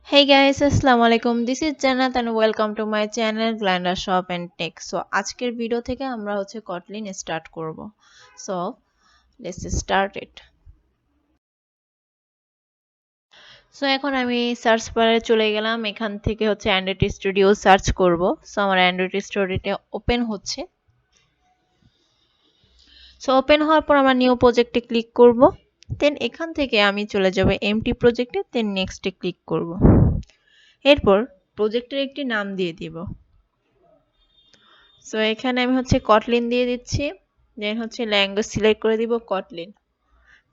Hey guys, assalamu alaikum. This is Jannat and welcome to my channel Glunda Shop and Tech. So আজকের video থেকে আমরা Kotlin start করব. So let's start it. So এখন আমি search বারে চলে গেলাম, এখান থেকে Android Studio সার্চ করব. So আমার Android Studioটা ওপেন হচ্ছে. So ওপেন হওয়ার পর আমরা নিউ প্রজেক্টে ক্লিক করব. দেন এখান থেকে আমি চলে যাব এমটি প্রজেক্টে, দেন নেক্সটে ক্লিক করব. এরপর প্রজেক্টের একটি নাম দিয়ে দিব. সো এখানে আমি Kotlin দিয়ে দিচ্ছি, দেন ল্যাঙ্গুয়েজ সিলেক্ট করে দিব Kotlin,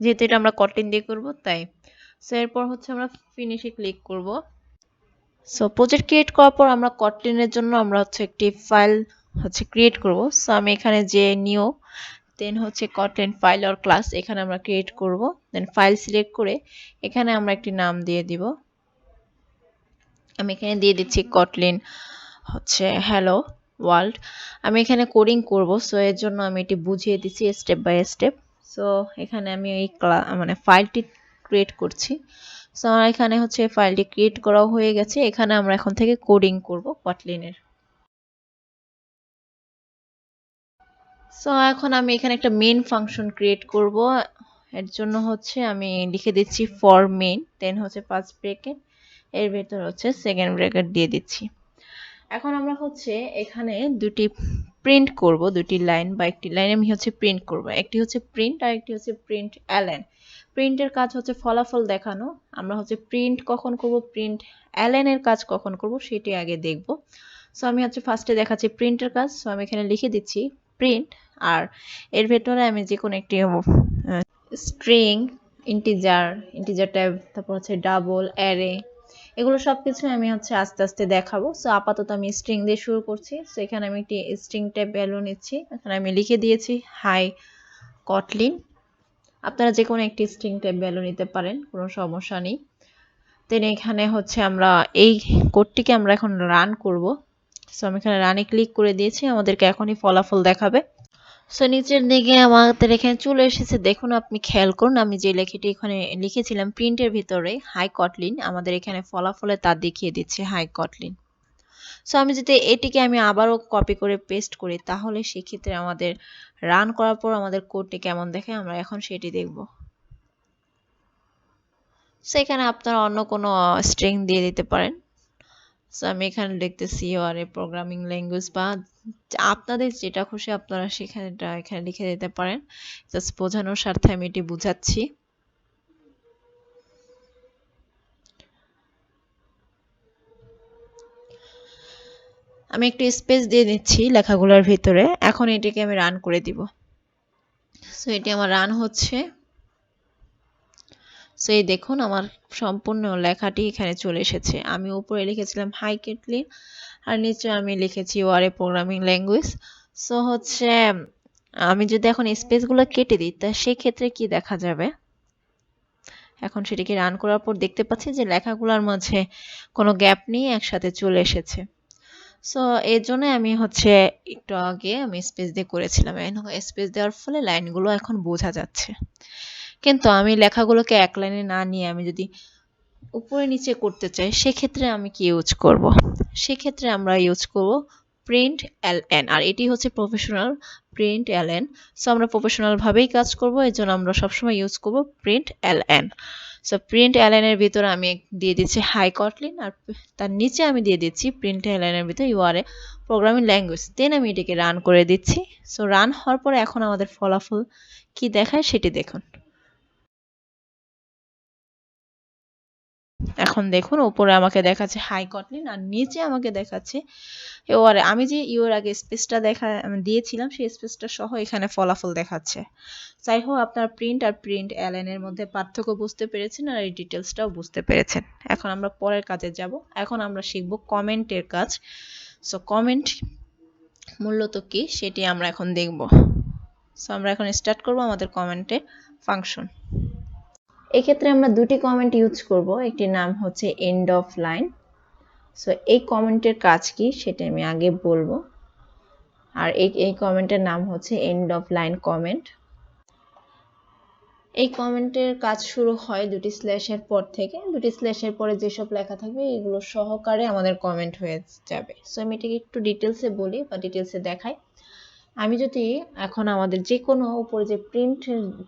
যেহেতু এটা আমরা Kotlin দিয়ে করব তাই। সো এরপর আমরা ফিনিশে ক্লিক করব। সো প্রজেক্ট ক্রিয়েট করার পর আমরা Kotlin এর জন্য আমরা একটি ফাইল ক্রিয়েট করব। সো আমি এখানে যে new then Kotlin file or class এখানে আমরা ক্রিয়েট করব, দেন ফাইল সিলেক্ট করে এখানে আমরা একটি নাম দিয়ে দিব। আমি এখানে দিয়ে দিচ্ছি Kotlin হ্যালো ওয়ার্ল্ড। আমি এখানে কোডিং করব, সো এর জন্য আমি এটি বুঝিয়ে দিচ্ছি স্টেপ বাই স্টেপ। সো এখানে আমি এই ফাইলটি ক্রিয়েট করছি। সো আমার এখানে ফাইলটি ক্রিয়েট করা হয়ে গেছে। এখানে আমরা এখন থেকে কোডিং করব Kotlin এর। সো এখন আমি এখানে একটা মেইন ফাংশন ক্রিয়েট করব। এর জন্য আমি লিখে দিচ্ছি for main, then first bracket, এর ভেতর সেকেন্ড ব্র্যাকেট দিয়ে দিচ্ছি। এখন আমরা এখানে দুটি প্রিন্ট করব, দুটি লাইন বা একটি লাইন আমি প্রিন্ট করব। একটি প্রিন্ট আর একটি প্রিন্ট এলএন। প্রিন্টের কাজ ফলাফল দেখানো। আমরা প্রিন্ট কখন করব, প্রিন্ট এলএন এর কাজ কখন করব সেটি আগে দেখব। সো আমি ফার্স্টে দেখাচ্ছি প্রিন্টের কাজ। সো আমি এখানে লিখে দিচ্ছি প্রিন্ট, আর এর ভেতরে আমি যে কোনো একটি স্ট্রিং, ইন্টিজার টাইপ, তারপর ডাবল, অ্যারে, এগুলো সবকিছু আমি আস্তে আস্তে দেখাবো। সো আপাতত আমি স্ট্রিং দিয়ে শুরু করছি। সো এখানে আমি একটি স্ট্রিং টাইপ ভ্যালু নিচ্ছি। এখানে আমি লিখে দিয়েছি হাই Kotlin। আপনারা যে কোনো একটি স্ট্রিং টাইপ ভ্যালু নিতে পারেন, কোনো সমস্যা নেই। দেন এখানে আমরা এই কোডটিকে আমরা এখন রান করব। সো আমি এখানে রানে ক্লিক করে দিয়েছি, আমাদেরকে এখনই ফলাফল দেখাবে। সো নিচের দিকে আমাদের এখানে চলে এসেছে, দেখুন আপনি খেয়াল করুন আমি যে লেখাটি এখানে লিখেছিলাম প্রিন্টের ভিতরে হাই Kotlin, আমাদের এখানে ফলাফলে তা দেখিয়ে দিচ্ছে হাই Kotlin। সো আমি যদি এটিকে আমি আবারও কপি করে পেস্ট করি তাহলে সেক্ষেত্রে আমাদের রান করার পর আমাদের কোডটি কেমন দেখায় আমরা এখন সেটি দেখব। সো এখানে আপনারা অন্য কোনো স্ট্রিং দিয়ে দিতে পারেন। সো আমি এখানে লিখতেছি ইউআর এ প্রোগ্রামিং ল্যাঙ্গুয়েজ, বা আপনাদের যেটা খুশি আপনারা সেখানেটা এখানে লিখে দিতে পারেন। জাস্ট বোঝানোর স্বার্থে আমি এটি বুঝাচ্ছি। আমি একটু স্পেস দিয়ে দিচ্ছি লেখাগুলোর ভিতরে। এখন এটিকে আমি রান করে দিব। সো এটি আমার রান হচ্ছে। সো এই দেখুন আমার সম্পূর্ণ লেখাটি এখানে চলে এসেছে। আমি উপরে লিখেছিলাম হাই Kotlin আর নিচে আমি লিখেছি ইউআর এ প্রোগ্রামিং ল্যাঙ্গুয়েজ। সো আমি যদি এখন স্পেসগুলো কেটে দিই তা সেক্ষেত্রে কি দেখা যাবে, এখন সেটিকে রান করার পর দেখতে পাচ্ছি যে লেখাগুলোর মাঝে কোনো গ্যাপ নেই, একসাথে চলে এসেছে। সো এর জন্য আমি একটু আগে আমি স্পেস দিয়ে করেছিলাম। স্পেস দেওয়ার ফলে লাইনগুলো এখন বোঝা যাচ্ছে। কিন্তু আমি লেখাগুলোকে এক লাইনে না নিয়ে আমি যদি উপরে নিচে করতে চাই সেক্ষেত্রে আমি কি ইউজ করব? সেক্ষেত্রে আমরা ইউজ করব প্রিন্ট এলএন, আর এটি প্রফেশনাল প্রিন্ট এলএন। সো আমরা প্রফেশনাল ভাবেই কাজ করব, এর জন্য আমরা সবসময় ইউজ করব print LN. So print LN এর ভিতরে আমি দিয়ে দিচ্ছি হাই Kotlin, আর তার নিচে আমি দিয়ে দিচ্ছি প্রিন্ট এলএন এর ভিতরে ইউআর এ প্রোগ্রামিং ল্যাঙ্গুয়েজ। দেন আমি এটাকে রান করে দিচ্ছি। সো রান হওয়ার পরে এখন আমাদের ফলাফল কি দেখায় সেটি দেখুন। এখন দেখুন উপরে আমাকে দেখাচ্ছে হাই Kotlin আর নিচে আমাকে দেখাচ্ছে ইউআর। আমি যে ইউর আগে স্পেসটা দিয়েছিলাম সেই স্পেসটা সহ এখানে ফলাফল দেখাচ্ছে। যাই হোক আপনার প্রিন্ট আর প্রিন্ট এলএন এর মধ্যে পার্থক্য বুঝতে পেরেছেন আর এই ডিটেলসটাও বুঝতে পেরেছেন। এখন আমরা পরের কাজে যাব। এখন আমরা শিখব কমেন্টের কাজ। সো কমেন্ট মূলত কি সেটি আমরা এখন দেখব। সো আমরা এখন স্টার্ট করব আমাদের কমেন্টের ফাংশন। এক্ষেত্রে আমরা দুটি কমেন্ট ইউজ করব, একটি নাম এন্ড অফ লাইন। সো এই কমেন্টের কাজ কি সেটা আমি আগে বলবো, আর এই কমেন্টের নাম এন্ড অফ লাইন কমেন্ট। এই কমেন্টের কাজ শুরু হয় দুটি স্ল্যাশের পর থেকে। দুটি স্ল্যাশের পরে যেসব লেখা থাকবে এগুলো সহকারে আমাদের কমেন্ট হয়ে যাবে। সো আমি এটাকে একটু ডিটেলসে বলি বা ডিটেলসে দেখাই। আমি যদি এখন আমাদের যে কোনো উপরে যে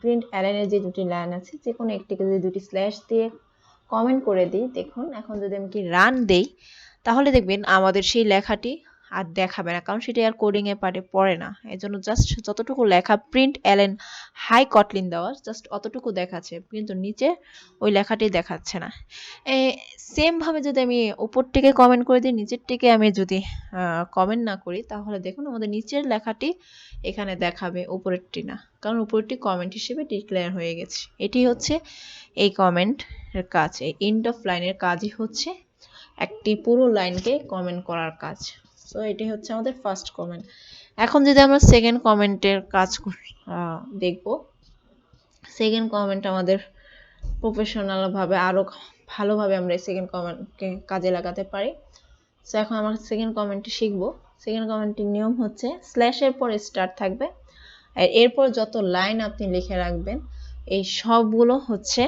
প্রিন্ট অ্যালাইনের যে দুটি লাইন আছে, যে কোনো একটিকে যদি দুটি স্ল্যাশ দিয়ে কমেন্ট করে দিই, দেখুন এখন যদি আমি কি রান দেই, তাহলে দেখবেন আমাদের সেই লেখাটি আর দেখাবে না, কারণ সেটা আর কোডিং এর পার্টে পড়ে না। এর জন্য জাস্ট যতটুকু লেখা প্রিন্ট অ্যালেন হাই কটলিন দেওয়া, জাস্ট অতটুকু দেখাচ্ছে, কিন্তু নিচে ওই লেখাটি দেখাচ্ছে না। সেম ভাবে যদি আমি উপরটিকে কমেন্ট করে দিই, নিচেরটিকে আমি যদি কমেন্ট না করি, তাহলে দেখুন আমাদের নিচের লেখাটি এখানে দেখাবে, উপরেরটি না, কারণ উপরেরটি কমেন্ট হিসেবে ডিক্লেয়ার হয়ে গেছে। এটি হচ্ছে এই কমেন্টের কাজ। এই এন্ড অফ লাইনের কাজই হচ্ছে একটি পুরো লাইনকে কমেন্ট করার কাজ। সো এটি হচ্ছে আমাদের ফার্স্ট কমেন্ট। এখন যদি আমরা সেকেন্ড কমেন্টের কাজ দেখব, সেকেন্ড কমেন্ট আমাদের প্রফেশনাল ভাবে আরো ভালোভাবে আমরা সেকেন্ড কমেন্টকে কাজে লাগাতে পারি। সো এখন আমরা সেকেন্ড কমেন্টটি শিখব। সেকেন্ড কমেন্টের নিয়ম হচ্ছে স্ল্যাশের পর স্টার্ট থাকবে, আর এরপর যত লাইন আপনি লিখে রাখবেন এই সবগুলো হচ্ছে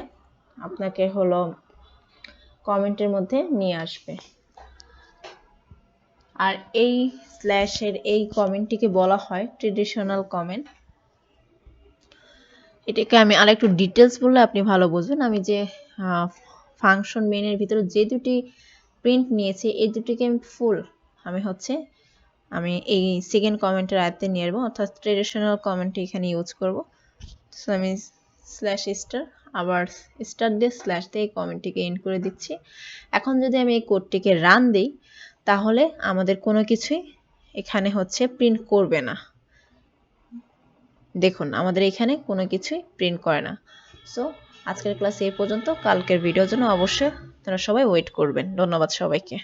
আপনাকে হলো কমেন্টের মধ্যে নিয়ে আসবে। আর এই স্ল্যাশের এই কমেন্টটিকে বলা হয় ট্রেডিশনাল কমেন্ট। এটাকে আমি আরেকটু ডিটেলস বললে আপনি ভালো বুঝবেন। আমি যে ফাংশন মেনের ভিতরে যে দুটি প্রিন্ট নিয়েছি, এই দুটিকে আমি এই সেকেন্ড কমেন্টের আয়ত্তে নিয়ে আসবো, অর্থাৎ ট্রেডিশনাল কমেন্টটি এখানে ইউজ করব। সো আমি স্ল্যাশ স্টার, আবার স্টার দিয়ে স্ল্যাশ দিয়ে এই কমেন্টটিকে এন্ড করে দিচ্ছি। এখন যদি আমি এই কোডটিকে রান দিই, তাহলে আমাদের কোনো কিছুই এখানে হচ্ছে প্রিন্ট করবে না। দেখুন আমাদের এখানে কোনো কিছুই প্রিন্ট করে না। সো আজকের ক্লাস এই পর্যন্ত। কালকের ভিডিওর জন্য অবশ্যই আপনারা সবাই ওয়েট করবেন। ধন্যবাদ সবাইকে।